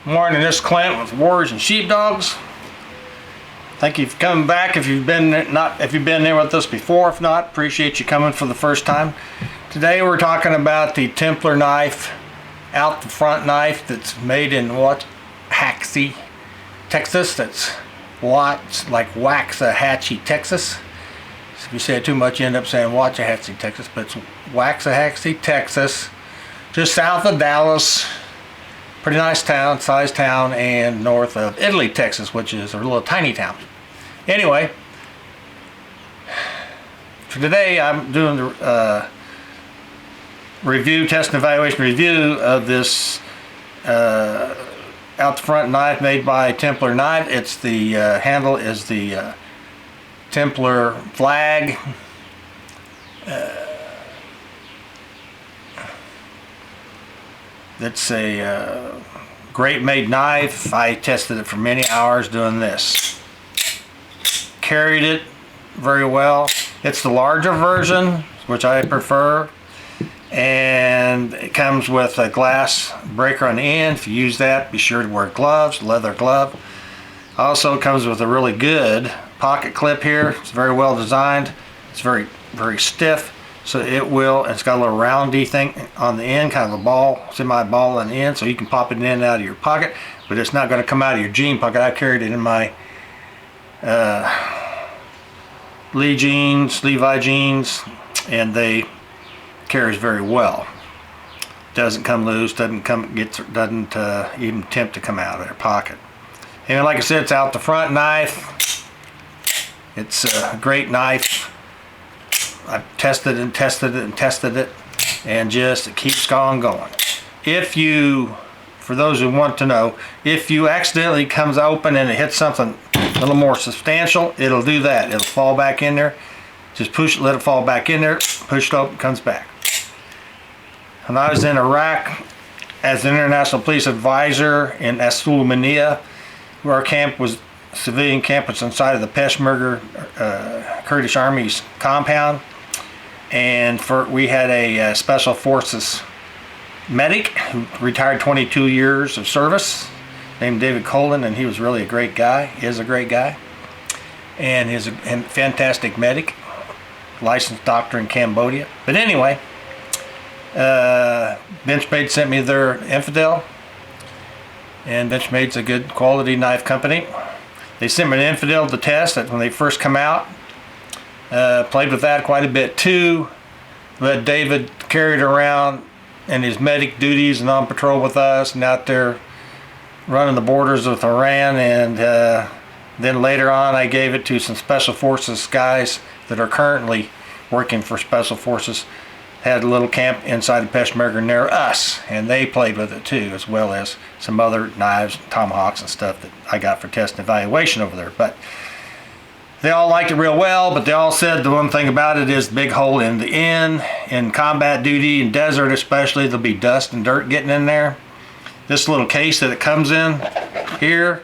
Morning, this is Clint with Warriors and Sheepdogs. Thank you for coming back. If you've been there with us before, if not, appreciate you coming for the first time. Today we're talking about the Templar knife, out the front knife that's made in Waxahachie, Texas. That's like Waxahachie, Texas. So if you say it too much, you end up saying Waxahachie, Texas, but it's Waxahachie, Texas, just south of Dallas. Pretty nice town, size town, and north of Italy, Texas, which is a little tiny town. Anyway, for today I'm doing the test and evaluation review of this out the front knife made by Templar knife. It's the handle is the Templar flag. It's a great made knife. I tested it for many hours doing this. Carried it very well. It's the larger version, which I prefer, and it comes with a glass breaker on the end. If you use that, be sure to wear gloves, leather glove. Also comes with a really good pocket clip here. It's very well designed. It's very stiff. So it's got a little roundy thing on the end, kind of a ball, semi-ball on the end, so you can pop it in and out of your pocket, but it's not going to come out of your jean pocket. I carried it in my Levi jeans, and they carries very well. Doesn't come loose, doesn't even attempt to come out of their pocket. And like I said, it's out the front knife. It's a great knife. I've tested and tested it and tested it, and just it keeps on going. For those who want to know, if you accidentally comes open and it hits something a little more substantial, it'll do that. It'll fall back in there. Just push it, let it fall back in there, push it open, comes back. When I was in Iraq as an international police advisor in Sulaymaniyah, where our camp was, civilian camp was inside of the Peshmerga Kurdish Army's compound, and we had a special forces medic who retired 22 years of service, named David Colin, and he was really a great guy. He is a great guy, and he's a fantastic medic, licensed doctor in Cambodia. But anyway, Benchmade sent me their Infidel, and Benchmade's a good quality knife company. They sent me an Infidel to test it when they first come out. Played with that quite a bit too. Let David carry it around in his medic duties and on patrol with us, and out there running the borders with Iran. And then later on I gave it to some special forces guys that are currently working for special forces. Had a little camp inside of Peshmerga near us, and they played with it too, as well as some other knives, tomahawks and stuff that I got for test and evaluation over there. But they all liked it real well, but they all said the one thing about it is the big hole in the end. In combat duty, in desert especially, there'll be dust and dirt getting in there. This little case that it comes in here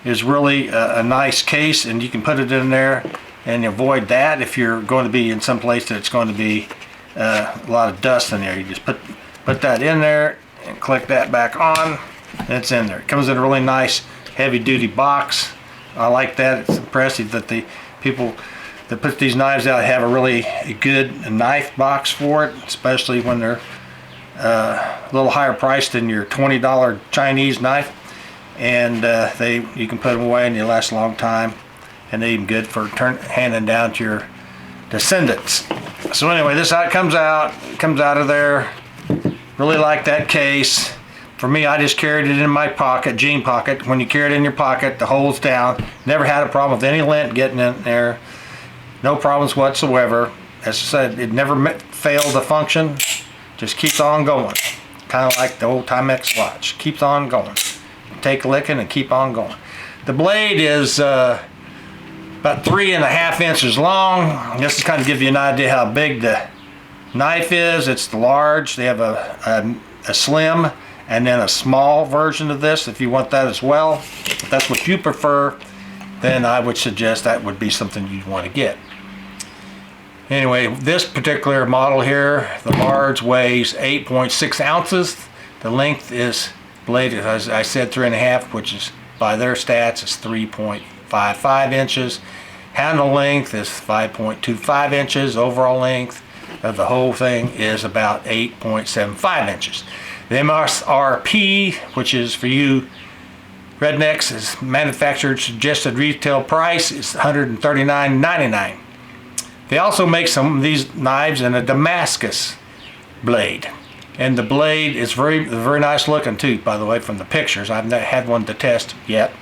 is really a nice case, and you can put it in there and avoid that if you're going to be in some place that's going to be a lot of dust in there. You just put that in there and click that back on, and it's in there. It comes in a really nice heavy duty box. I like that. It's impressive that the people that put these knives out have a really good knife box for it, especially when they're a little higher priced than your $20 Chinese knife. And you can put them away and they last a long time, and they're even good for handing down to your descendants. So anyway, this is how it comes out. It comes out of there. Really like that case. For me, I just carried it in my pocket, jean pocket. When you carry it in your pocket, the hole's down. Never had a problem with any lint getting in there. No problems whatsoever. As I said, it never failed to function. Just keeps on going. Kind of like the old Timex watch. Keeps on going. Take a licking and keep on going. The blade is about 3.5 inches long. This is kind of give you an idea how big the knife is. It's the large. They have a slim and then a small version of this if you want that as well. If that's what you prefer, then I would suggest that would be something you'd want to get. Anyway, this particular model here, the large, weighs 8.6 ounces. The length is Blade, as I said, 3.5, which is by their stats is 3.55 inches. Handle length is 5.25 inches. Overall length of the whole thing is about 8.75 inches. The MSRP, which is for you rednecks, is manufacturer suggested retail price is $139.99. They also make some of these knives in a Damascus blade, and the blade is very nice looking too, by the way, from the pictures. I've not had one to test yet.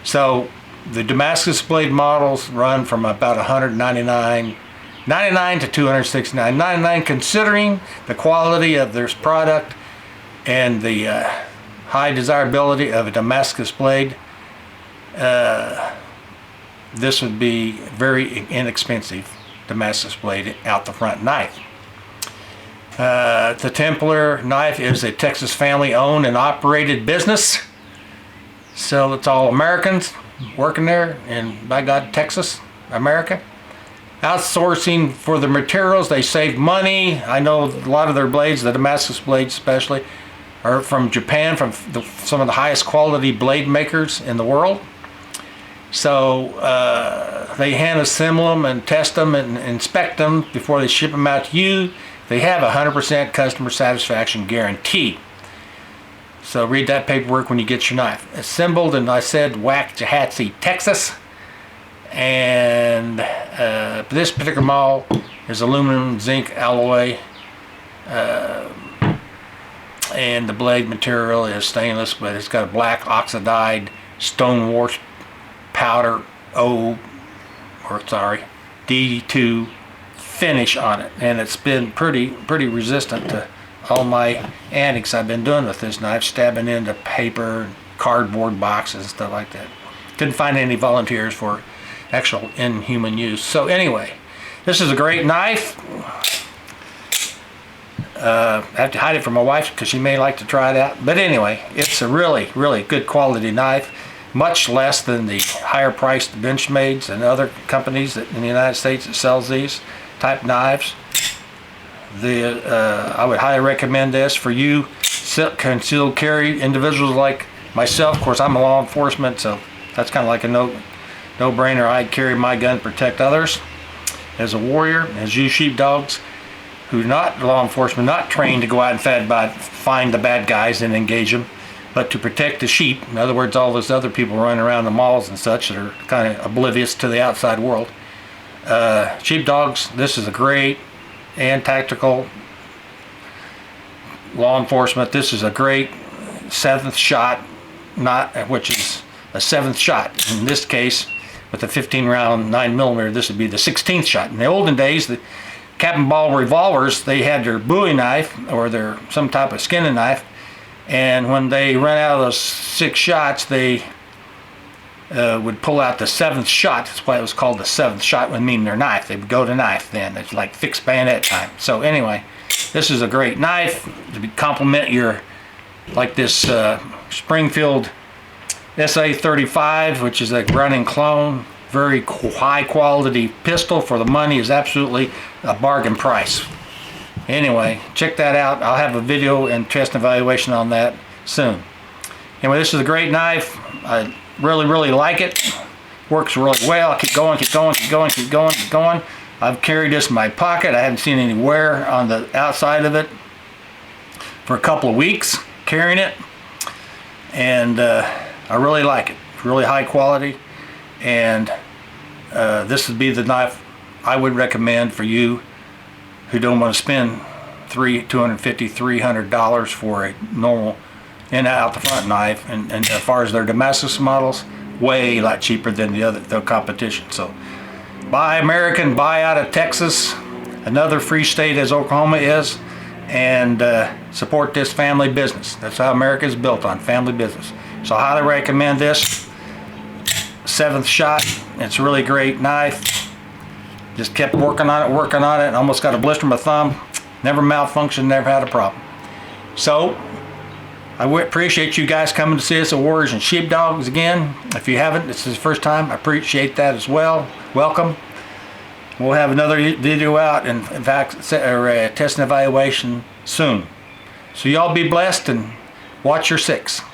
So the Damascus blade models run from about $199.99 to $269.99, considering the quality of their product and the high desirability of a Damascus blade. This would be very inexpensive Damascus blade out the front knife. The Templar knife is a Texas family owned and operated business, so it's all Americans working there in, by God, Texas, America. Outsourcing for the materials, they save money. I know a lot of their blades, the Damascus blades especially, are from Japan, from some of the highest quality blade makers in the world. So they hand assemble them and test them and inspect them before they ship them out to you. They have a 100% customer satisfaction guarantee. So read that paperwork when you get your knife. Assembled in, I said, Waxahachie, Texas. And this particular model is aluminum zinc alloy. And the blade material is stainless, but it's got a black oxidized stone washed powder D2 finish on it, and it's been pretty resistant to all my antics I've been doing with this knife, stabbing into paper, cardboard boxes, and stuff like that. Couldn't find any volunteers for actual inhuman use. So anyway, this is a great knife. I have to hide it from my wife because she may like to try it out. But anyway, it's a really good quality knife, much less than the higher priced Benchmades and other companies that in the United States that sells these type knives. I would highly recommend this for you concealed carry individuals like myself. Of course, I'm a law enforcement, so that's kind of like a no-brainer. I'd carry my gun to protect others. As a warrior, as you sheepdogs, who are not law enforcement, not trained to go out and find the bad guys and engage them, but to protect the sheep. In other words, all those other people running around the malls and such that are kind of oblivious to the outside world. Sheepdogs, this is a great and tactical law enforcement. This is a great 7th shot, which is a 7th shot. In this case, with a 15-round 9mm, this would be the 16th shot. In the olden days, the Captain Ball revolvers, they had their Bowie knife or their some type of skinning knife, and when they ran out of those 6 shots, they would pull out the 7th shot. That's why it was called the 7th shot, would mean their knife. They would go to knife then. It's like fixed bayonet time. So anyway, this is a great knife to complement your, like this Springfield SA-35, which is a running clone. Very high quality pistol for the money, is absolutely a bargain price. Anyway, check that out. I'll have a video and test and evaluation on that soon. Anyway, this is a great knife. I really like it. Works really well. Keep going. I've carried this in my pocket. I haven't seen any wear on the outside of it for a couple of weeks carrying it, and I really like it. Really high quality. And this would be the knife I would recommend for you who don't want to spend $250–300 for a normal in out the front knife. And as far as their Damascus models, way a lot cheaper than the competition. So buy American, buy out of Texas, another free state as Oklahoma is, and support this family business. That's how America is built, on family business. So I highly recommend this 7th shot. It's a really great knife. Just kept working on it, and almost got a blister on my thumb. Never malfunctioned, never had a problem. So I would appreciate you guys coming to see us at Warriors and Sheepdogs again. If you haven't, this is the first time, I appreciate that as well. Welcome. We'll have another video out, and in fact, test and evaluation soon. So y'all be blessed, and Watch your six.